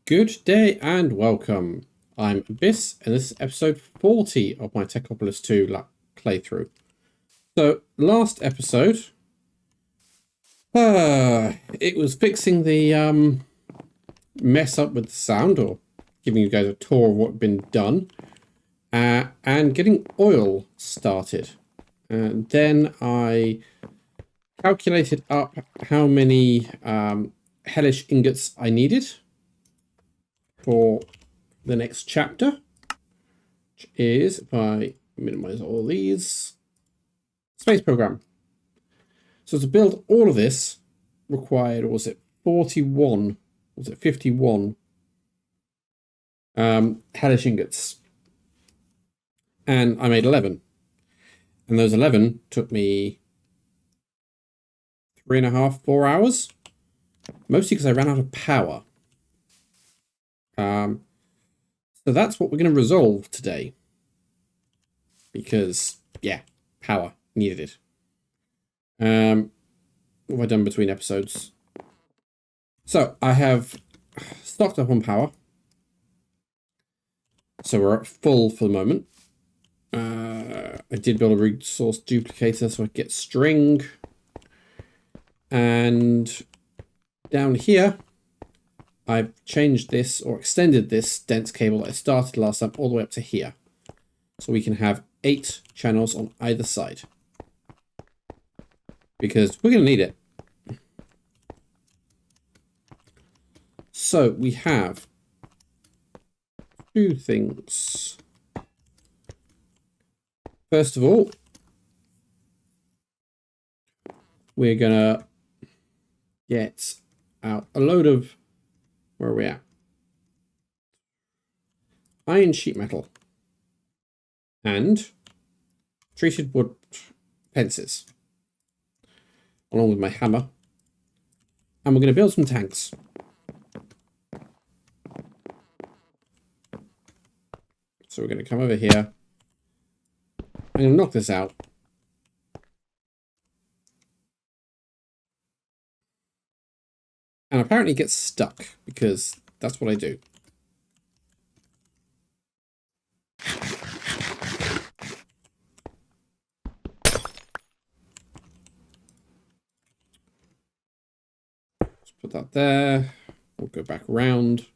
Good day and welcome. I'm Abyss and this is episode 40 of my Techopolis 2 playthrough. So last episode, it was fixing the mess up with the sound, or giving you guys a tour of what had been done, and getting oil started. And then I calculated up how many hellish ingots I needed for the next chapter, which is, if I minimize all these, space program. So to build all of this required, or was it 41, was it 51 hellish ingots, and I made 11, and those 11 took me 3.5, 4 hours, mostly because I ran out of power. So that's what we're going to resolve today, because yeah, power needed. What have I done between episodes? So I have stocked up on power, so we're at full for the moment. I did build a resource duplicator so I get string, and down here I've changed this, or extended this dense cable that I started last time all the way up to here. So we can have 8 channels on either side, because we're going to need it. So we have 2 things. First of all, we're going to get out a load of, where are we at? Iron sheet metal and treated wood fences, along with my hammer, and we're going to build some tanks. So we're going to come over here. I'm going to knock this out. And apparently it gets stuck, because that's what I do. Let's put that there. We'll go back around.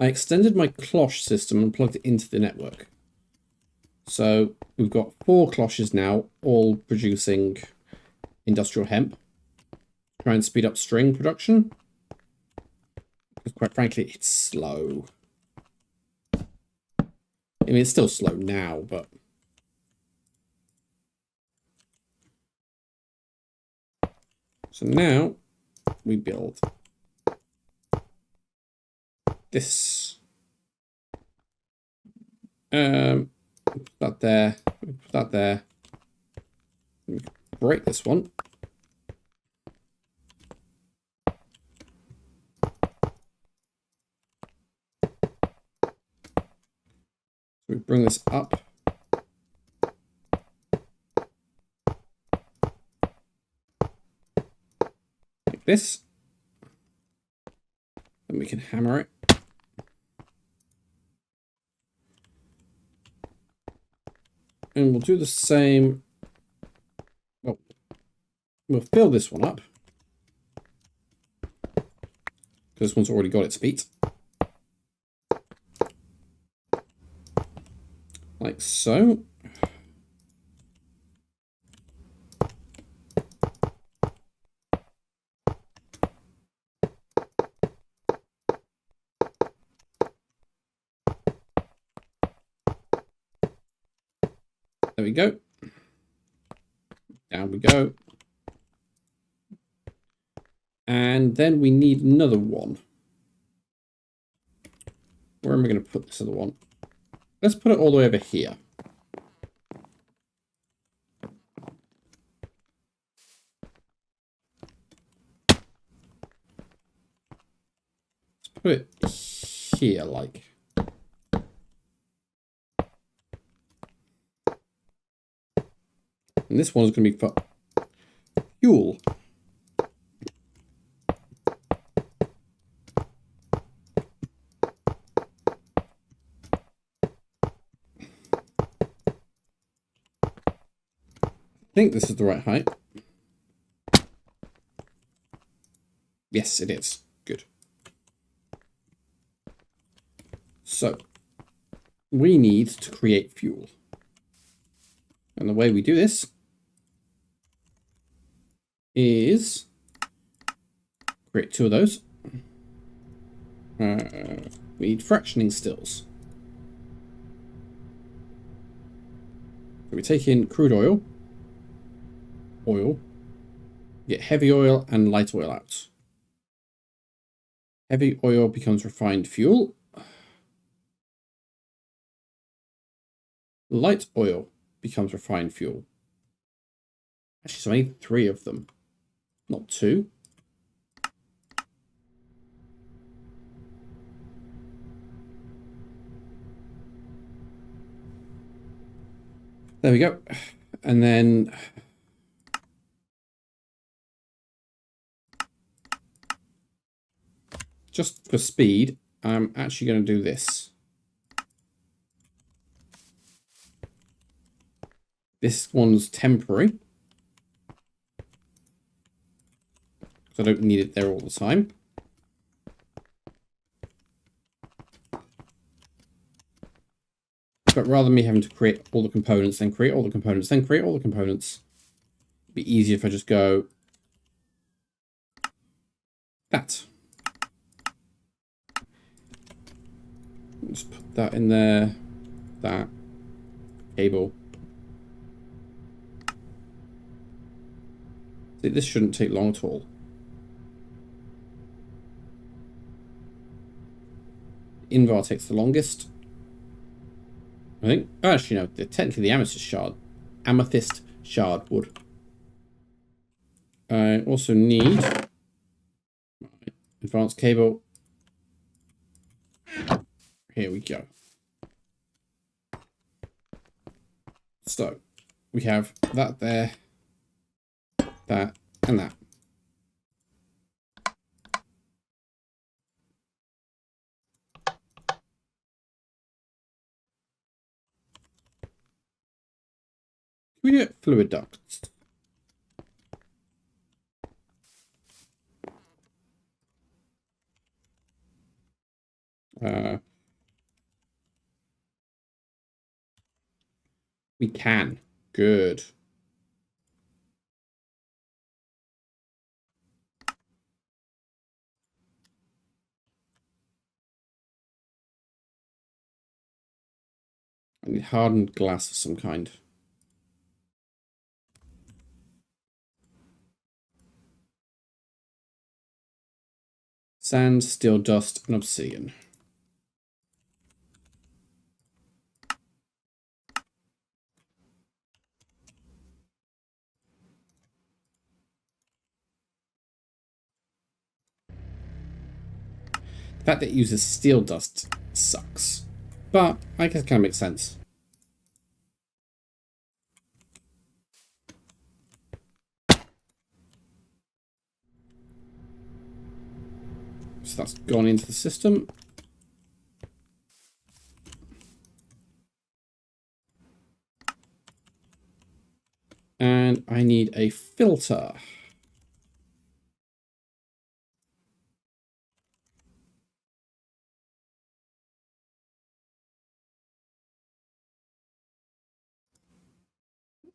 I extended my cloche system and plugged it into the network. So we've got 4 cloches now, all producing industrial hemp. Try and speed up string production, because quite frankly it's slow. I mean, it's still slow now, but so now we build this. Put that there, put that there. Break this one. We bring this up. Like this. Then we can hammer it. And we'll do the same. Well, we'll fill this one up, because this one's already got its feet. Like so. There we go. Down we go. And then we need another one. Where am I going to put this other one? Let's put it all the way over here. Let's put it here, like. And this one's going to be for fuel. think this is the right height. Yes, it is. Good. So, we need to create fuel. And the way we do this is create 2 of those. We need fractioning stills. So we take in crude oil, get heavy oil and light oil out. Heavy oil becomes refined fuel. Light oil becomes refined fuel. Actually, so I need 3 of them, not 2. There we go. And then just for speed, I'm actually going to do this. This one's temporary, because I don't need it there all the time. But rather than me having to create all the components, then create all the components, then create all the components, it'd be easier if I just go that. Just put that in there, that, cable. See, this shouldn't take long at all. Invar takes the longest. I think, oh, actually no, technically the Amethyst Shard would. I also need my advanced cable. Here we go. So we have that there, that, and that. We do fluid ducts. We can. Good. I need hardened glass of some kind. Sand, steel dust, and obsidian. The fact that it uses steel dust sucks, but I guess it kind of makes sense. So that's gone into the system. And I need a filter.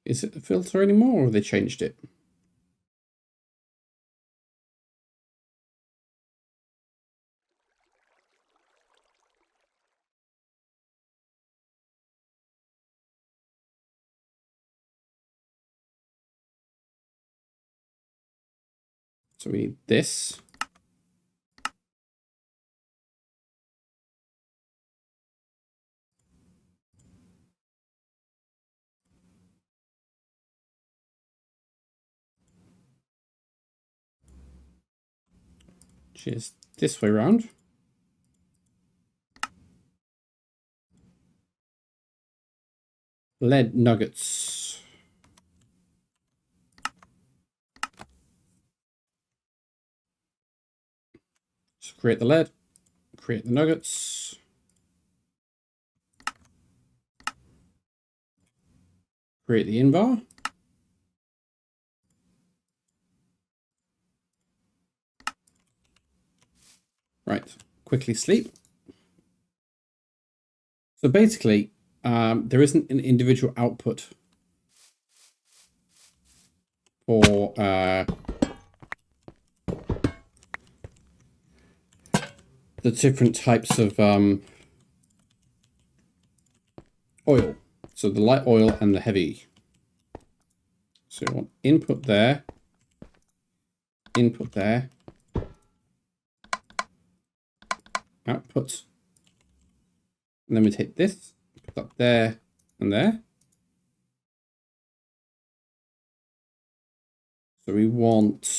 Is it a filter anymore, or have they changed it? So we need this. Which is this way around. Lead nuggets. So create the lead, create the nuggets. Create the invar. Right, quickly sleep. So basically, there isn't an individual output for the different types of oil. So the light oil and the heavy. So we want input there, output. And then we take this, put that there and there. So we want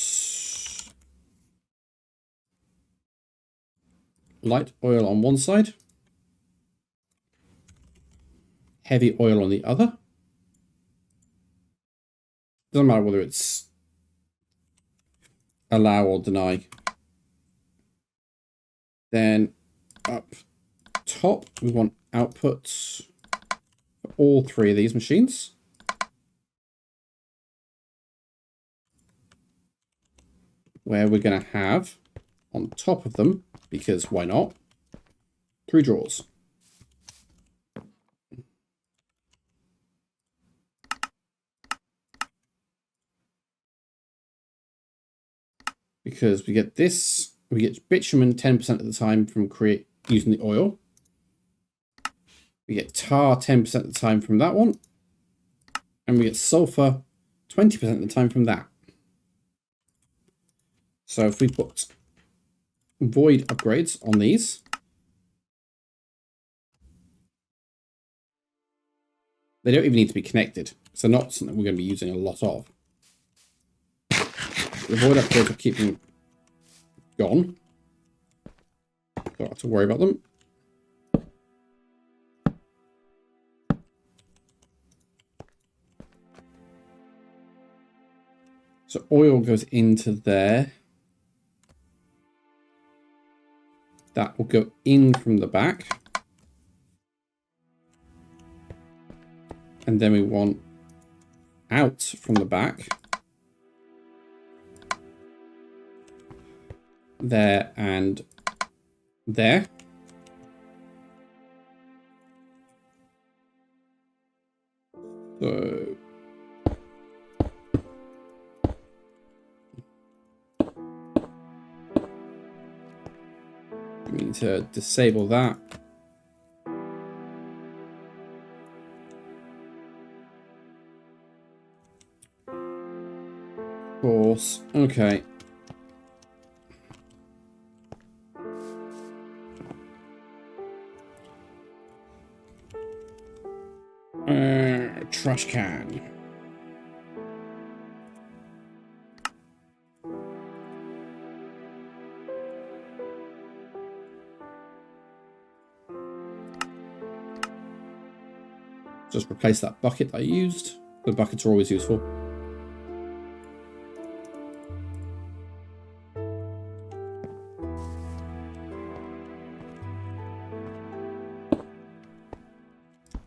light oil on one side, heavy oil on the other. Doesn't matter whether it's allow or deny. Then up top, we want outputs for all three of these machines. Where we're going to have on top of them, because why not, 3 drawers. Because we get this, we get bitumen 10% of the time from using the oil. We get tar 10% of the time from that one. And we get sulfur 20% of the time from that. So if we put void upgrades on these, they don't even need to be connected. So not something we're going to be using a lot of. The void upgrades will keep them gone. Don't have to worry about them. So oil goes into there. That will go in from the back. And then we want out from the back. There and there. So we need to disable that. Of course. Okay. Trash can. Just replace that bucket that I used. The buckets are always useful.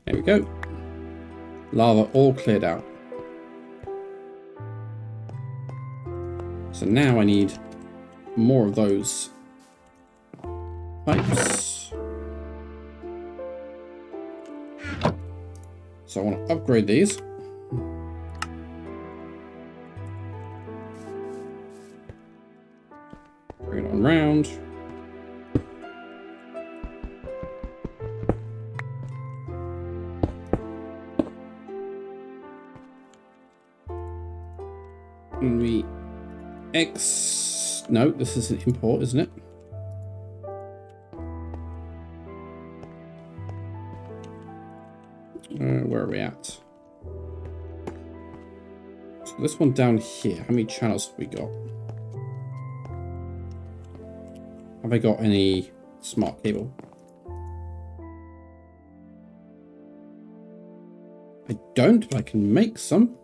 There we go. Lava all cleared out. So now I need more of those pipes. So I want to upgrade these. Bring it on round. And we no, this is an import, isn't it? Where are we at? So this one down here, how many channels have we got? Have I got any smart cable? I don't, but I can make some.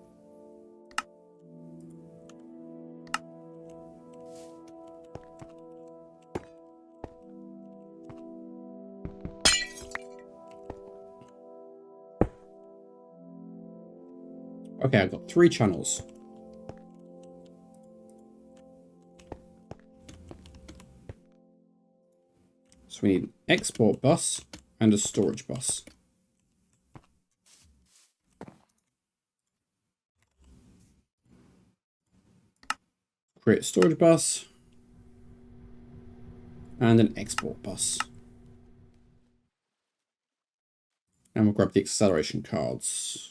Okay, I've got 3 channels. So we need an export bus and a storage bus. Create a storage bus and an export bus. And we'll grab the acceleration cards.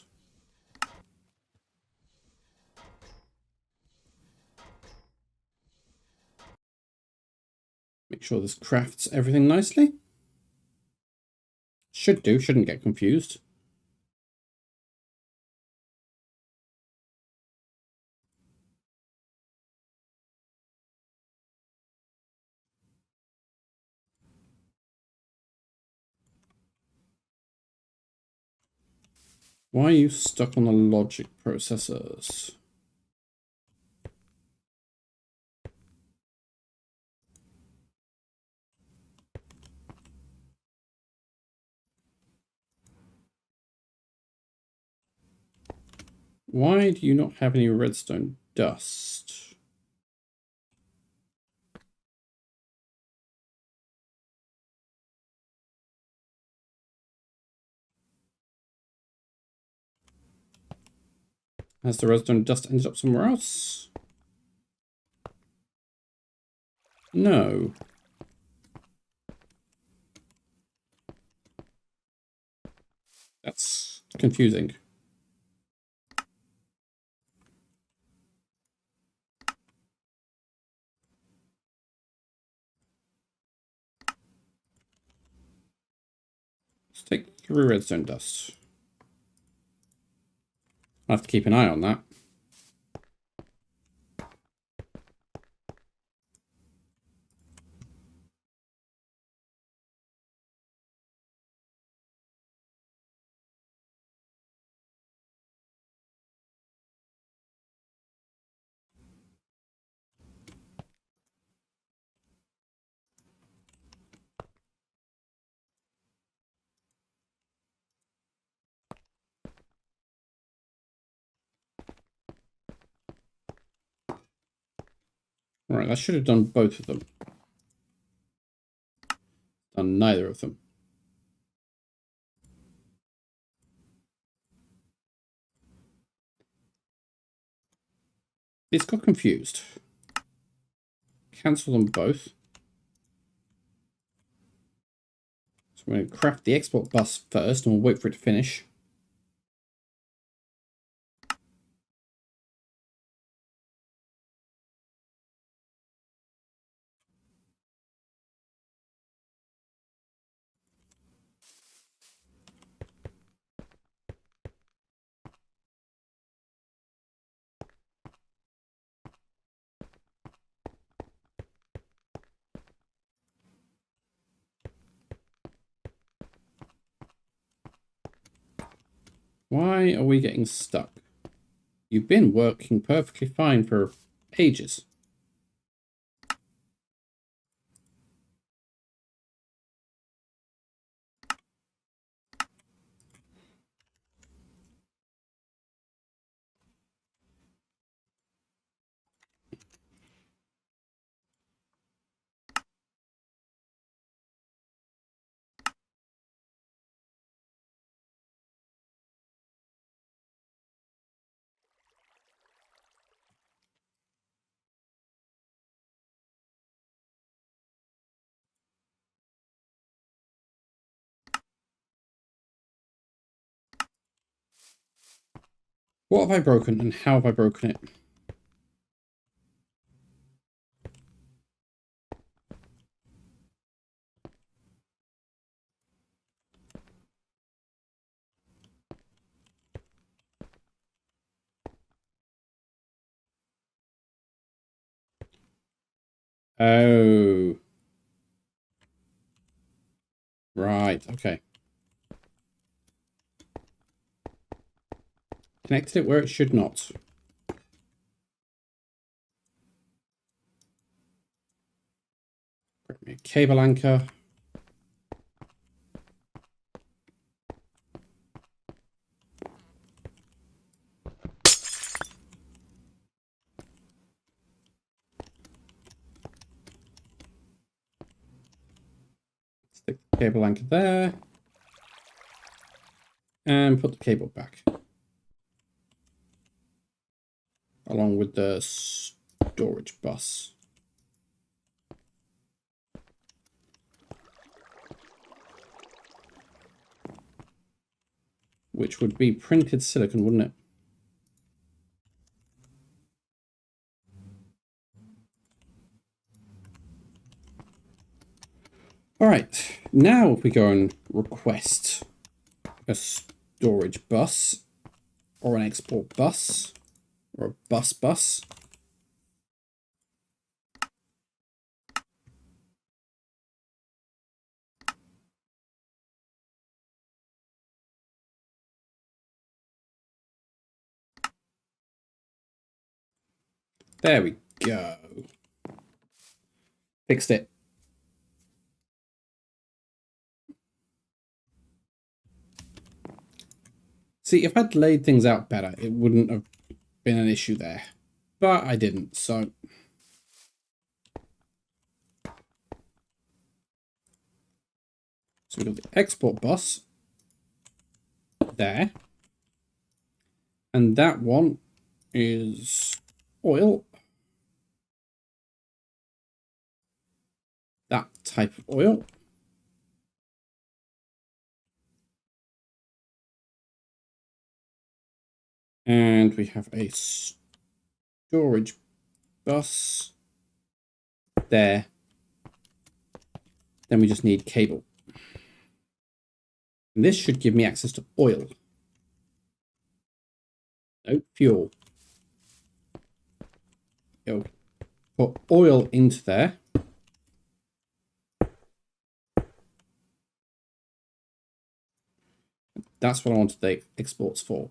Make sure this crafts everything nicely. Should do, shouldn't get confused. Why are you stuck on the logic processors? Why do you not have any redstone dust? Has the redstone dust ended up somewhere else? No. That's confusing. Let's take 3 redstone dust. I'll have to keep an eye on that. Right, I should have done both of them. Done neither of them. It's got confused. Cancel them both. So we're going to craft the export bus first and we'll wait for it to finish. Why are we getting stuck? You've been working perfectly fine for ages. What have I broken and how have I broken it? Oh. Right, okay. Connected it where it should not. Grab me a cable anchor. Stick the cable anchor there. And put the cable back. Along with the storage bus. Which would be printed silicon, wouldn't it? All right, now we go and request a storage bus or an export bus or a bus. There we go. Fixed it. See, if I'd laid things out better, it wouldn't have been an issue there. But I didn't, so... So we've got the export bus there. And that one is oil. That type of oil. And we have a storage bus there. Then we just need cable. And this should give me access to oil. No, fuel. It'll put oil into there. That's what I wanted the exports for.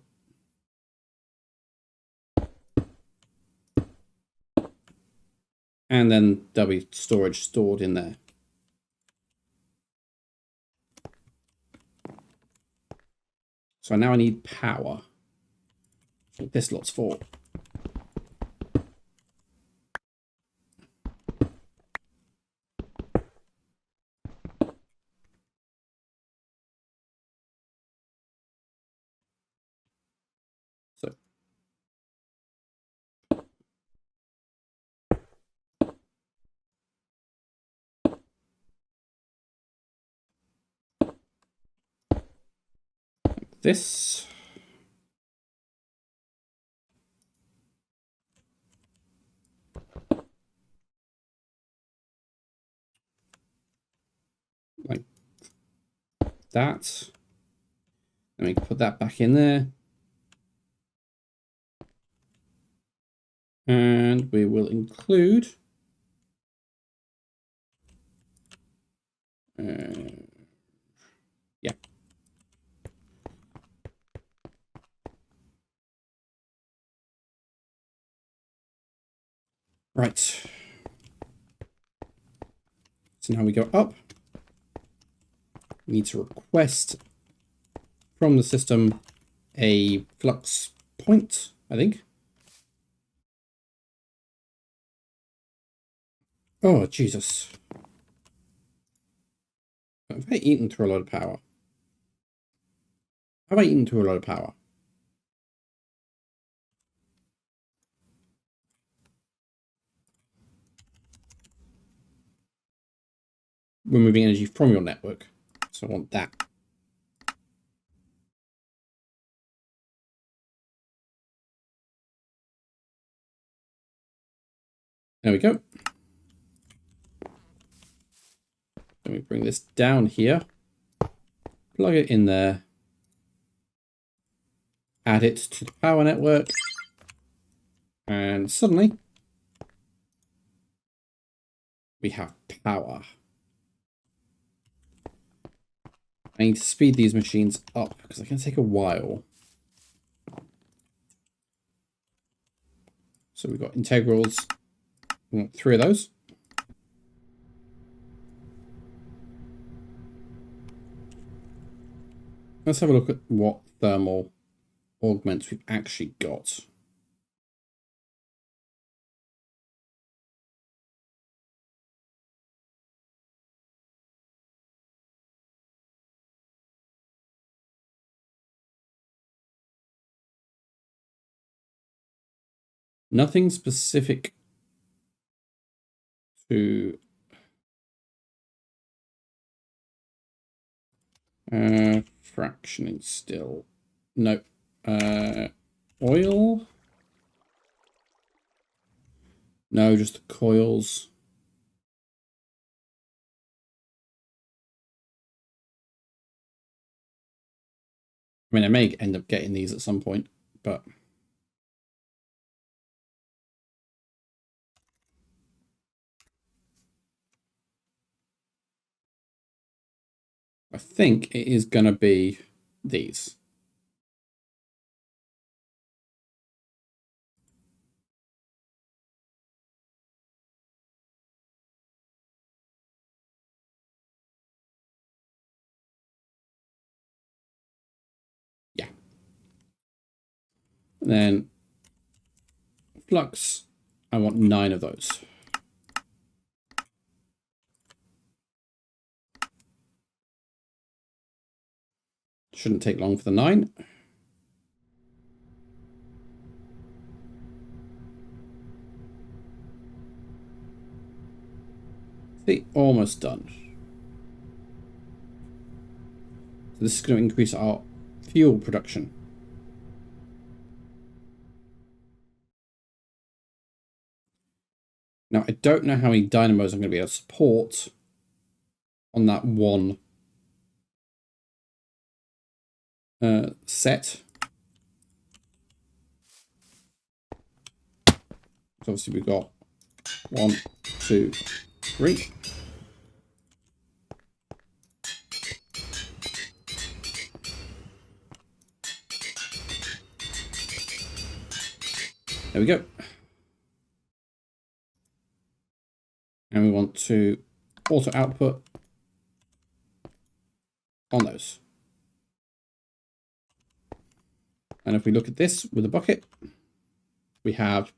And then there'll be storage stored in there. So now I need power. This lot's for. So. Like this. Like that. Then we can put that back in there. And we will include yeah. Right. So now we go up. We need to request from the system a flux point, I think. Oh, Jesus. Have I eaten through a lot of power? Have I eaten through a lot of power? Removing energy from your network. So I want that. There we go. Then we bring this down here. Plug it in there. Add it to the power network. And suddenly we have power. I need to speed these machines up because they can take a while. So we've got integrals. We want 3 of those. Let's have a look at what thermal augments we've actually got. Nothing specific to fractioning still. No. Oil? No, just the coils. I mean, I may end up getting these at some point, but I think it is going to be these. Yeah. And then flux, I want 9 of those. Shouldn't take long for the 9. See, almost done. So this is going to increase our fuel production. Now, I don't know how many dynamos I'm going to be able to support on that one set. So obviously we've got 1, 2, 3. There we go. And we want to auto output on those. And if we look at this with a bucket, we have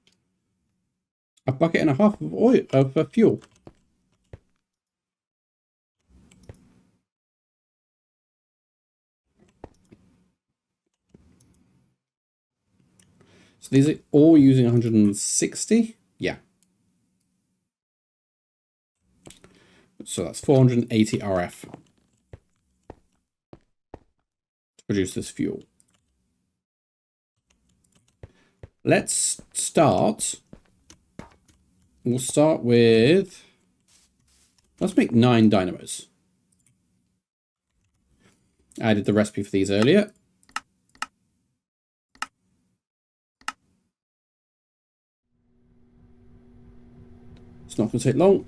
a bucket and a half of oil of fuel. So these are all using 160. Yeah. So that's 480 RF to produce this fuel. Let's start. We'll start with, let's make 9 dynamos. I did the recipe for these earlier. It's not going to take long,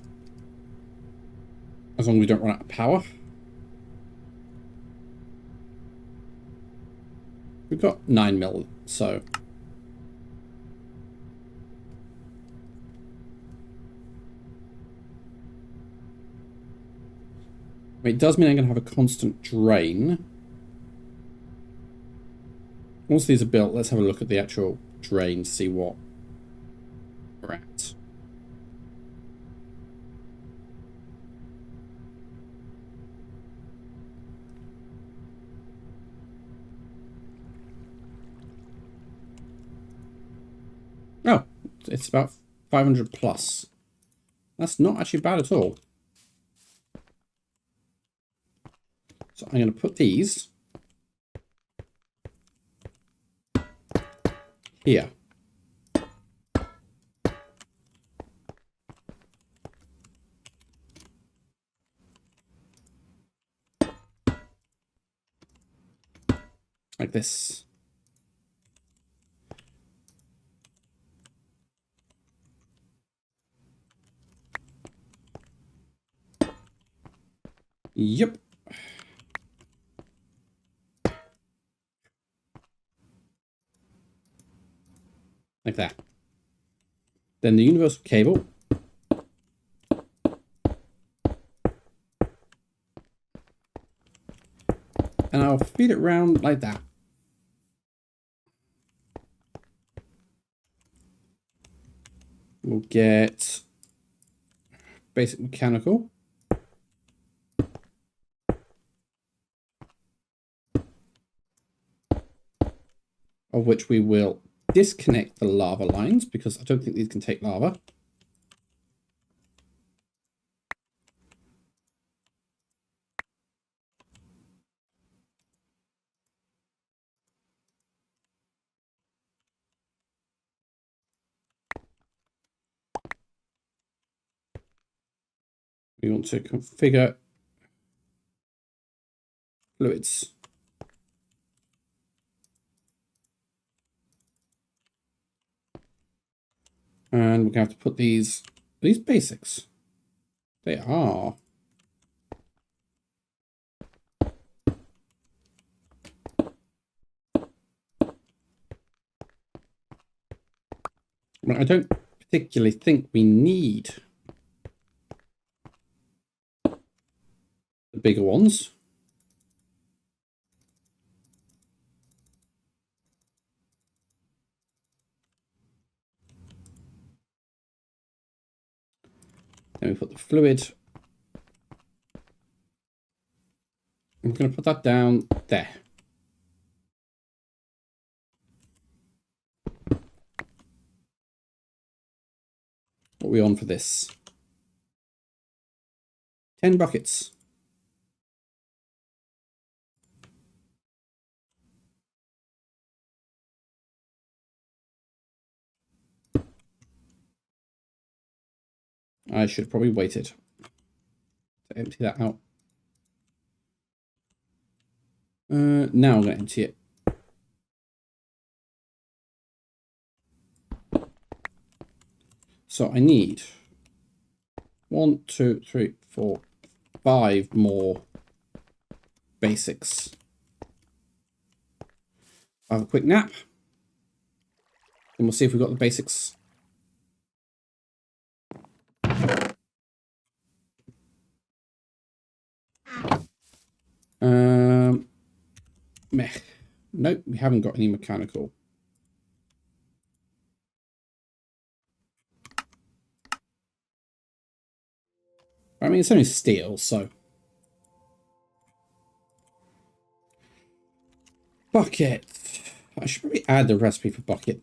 as long as we don't run out of power. We've got 9 mil, so it does mean I'm going to have a constant drain. Once these are built, let's have a look at the actual drain to see what we're at. Oh, it's about 500 plus. That's not actually bad at all. So I'm going to put these here. Like this. Yep. Like that. Then the universal cable. And I'll feed it around like that. We'll get basic mechanical. Of which we will disconnect the lava lines because I don't think these can take lava. We want to configure fluids. And we're going to have to put these basics. They are. I don't particularly think we need the bigger ones. Then we put the fluid. I'm going to put that down there. What are we on for this? 10 buckets. I should have probably waited to empty that out. Now I'm going to empty it. So I need 1, 2, 3, 4, 5 more basics. I'll have a quick nap. And we'll see if we've got the basics. Meh. Nope, we haven't got any mechanical. I mean, it's only steel, so. Bucket. I should probably add the recipe for bucket.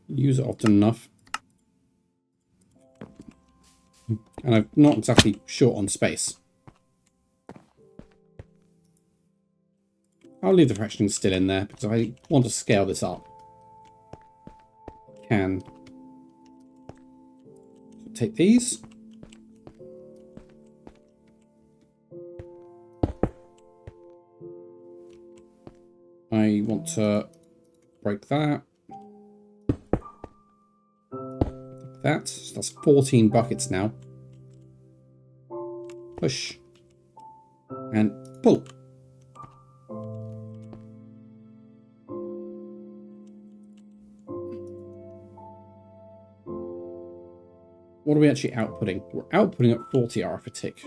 Use it often enough. And I'm not exactly short on space. I'll leave the fractioning still in there because I want to scale this up. Can take these. I want to break that. That. So that's 14 buckets now. Push. And pull. What are we actually outputting? We're outputting at 40 hour for tick.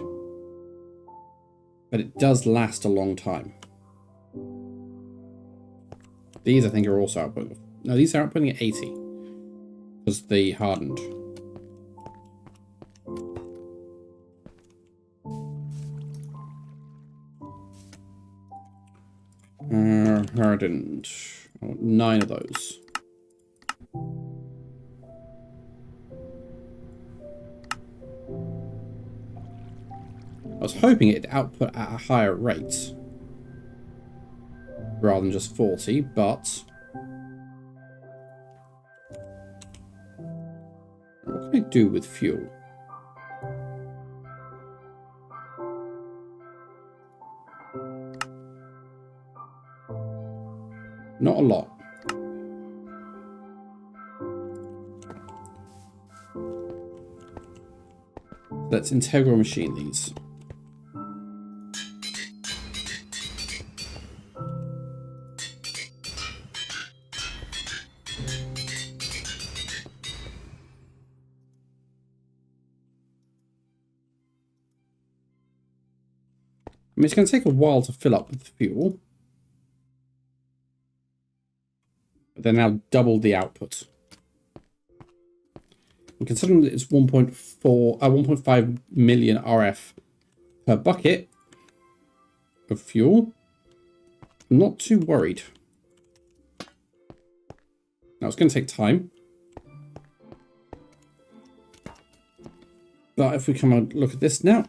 But it does last a long time. These I think are also outputting. No, these are outputting at 80. Because they hardened. Hardened. I want 9 of those. I was hoping it'd output at a higher rate. Rather than just 40, but... what can I do with fuel? Not a lot. Let's integral machine these. I mean, it's going to take a while to fill up with fuel. But they're now doubled the output. And considering that it's 1.5 million RF per bucket of fuel. I'm not too worried. Now it's going to take time. But if we come and look at this now,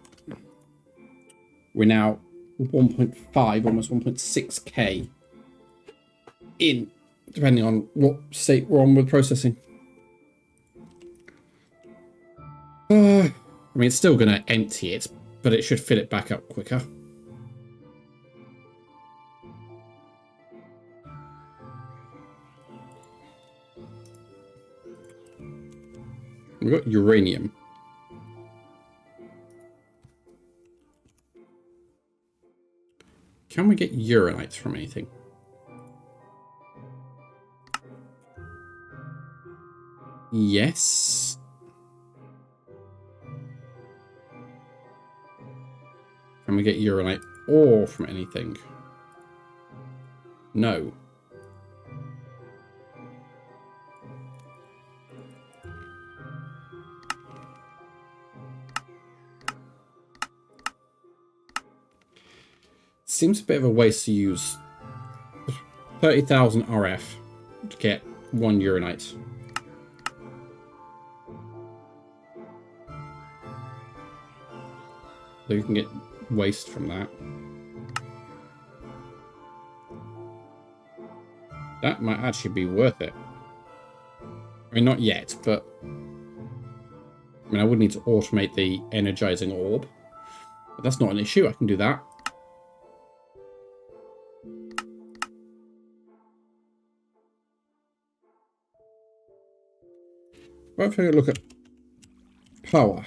we're now 1.5, almost 1.6k in, depending on what state we're on with processing. I mean, it's still going to empty it, but it should fill it back up quicker. We've got uranium. Can we get uranites from anything? Yes. Can we get uranite ore from anything? No. Seems a bit of a waste to use 30,000 RF to get 1 uranite. So you can get waste from that. That might actually be worth it. I mean, not yet, but I mean, I would need to automate the energizing orb, but that's not an issue. I can do that. What if I look at power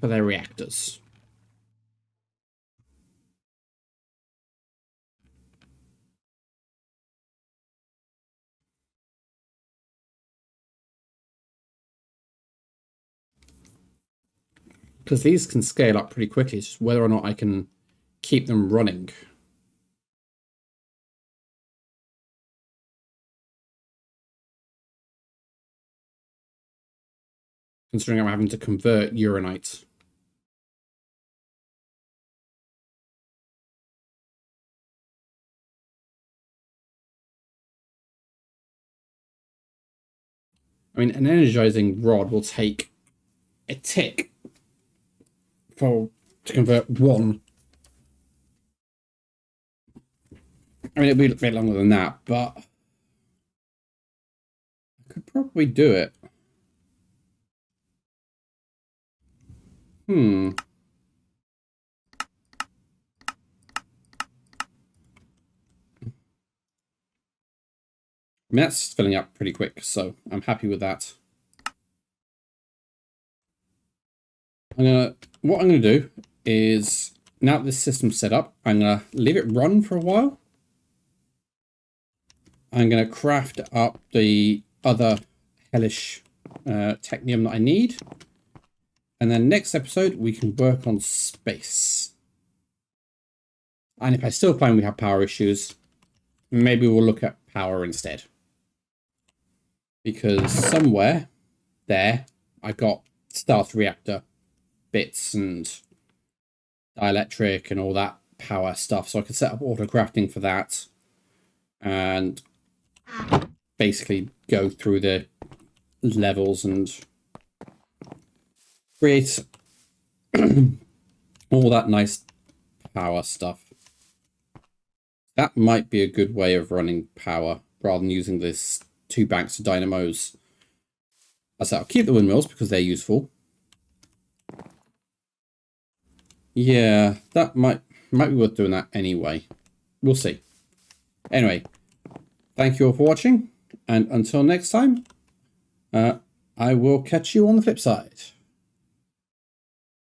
for their reactors? Because these can scale up pretty quickly. It's just whether or not I can keep them running. Considering I'm having to convert uranite. I mean, an energizing rod will take a tick to convert 1. I mean, it'll be a bit longer than that, but I could probably do it. I mean, that's filling up pretty quick, so I'm happy with that. What I'm gonna do is, now that this system's set up, I'm gonna leave it run for a while. I'm gonna craft up the other hellish technium that I need. And then next episode, we can work on space. And if I still find we have power issues, maybe we'll look at power instead. Because somewhere there, I got starter reactor bits and dielectric and all that power stuff. So I could set up auto crafting for that. And basically go through the levels and create all that nice power stuff. That might be a good way of running power rather than using this 2 banks of dynamos. I said I'll keep the windmills because they're useful. Yeah, that might be worth doing that anyway. We'll see. Anyway, thank you all for watching, and until next time, I will catch you on the flip side.